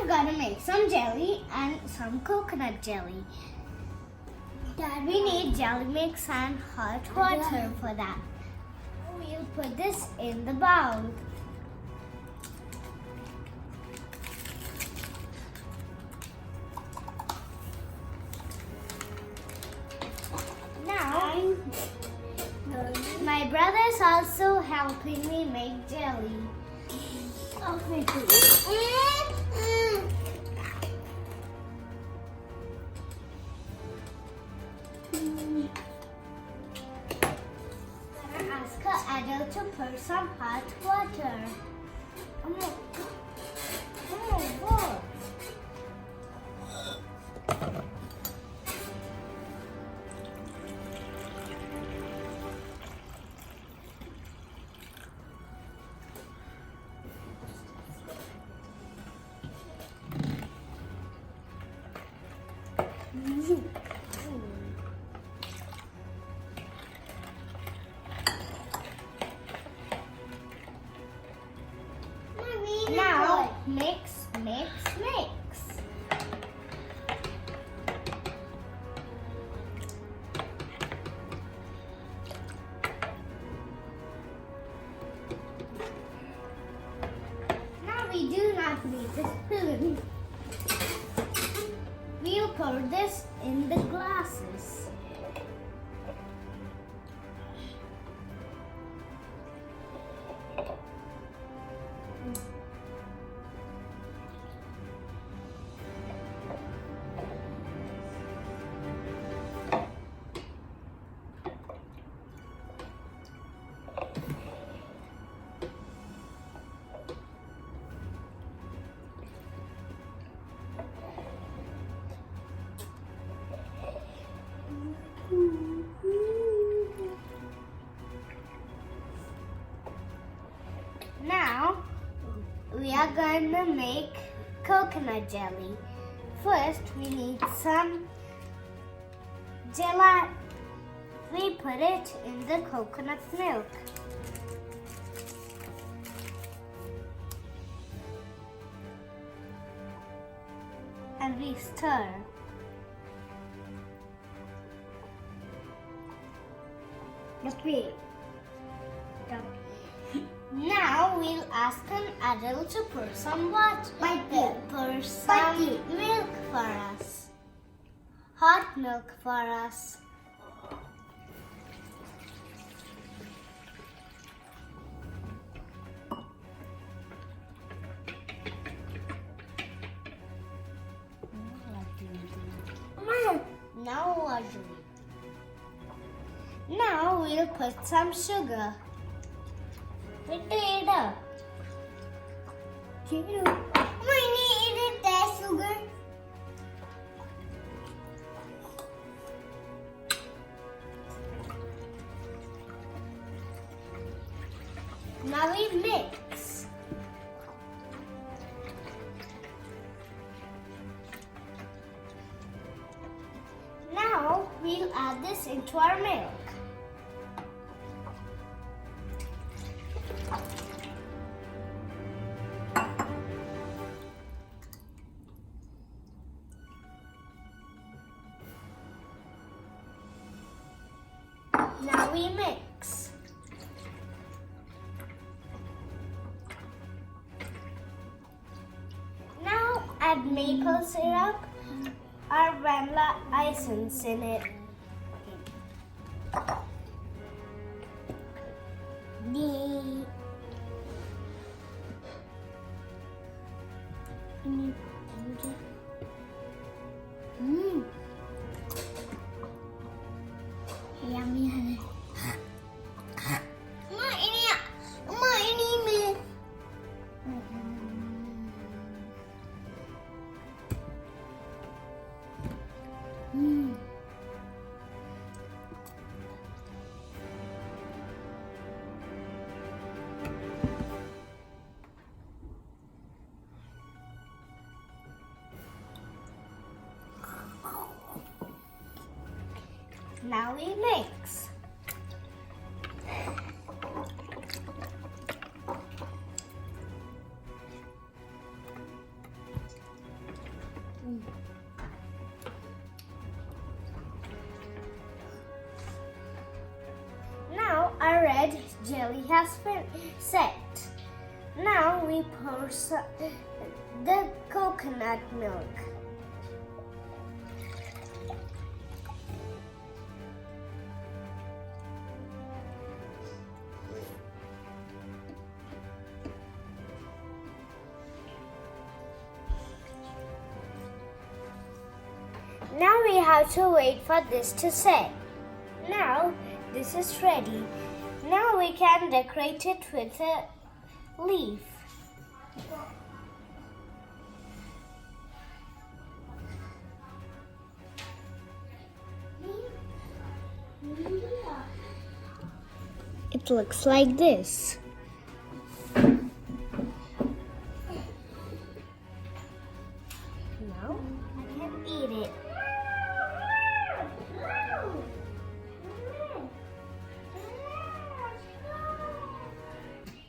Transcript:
I'm gonna make some jelly and some coconut jelly. We need jelly mix and hot water for that. We'll put this in the bowl. Now, my brother's also helping me make jelly. Ask her adult to pour some hot water. What? Now mix. Now we do not need the spoon. We'll pour this in the glasses. Now we are going to make coconut jelly. First we need some gelatin. We put it in the coconut milk. And we stir. Now we'll ask an adult to pour some water. Pour some milk for us. Hot milk for us. Now what do we? Now we'll put some sugar. Potato. We need that sugar. Now we mix. Now we'll add this into our milk. Now we mix. Now add maple syrup or vanilla essence in it. Yummy, honey. Now we mix. jelly has been set. Now we pour the coconut milk. Now we have to wait for this to set. Now this is ready. Now we can decorate it with a leaf. It looks like this. Now I can eat it.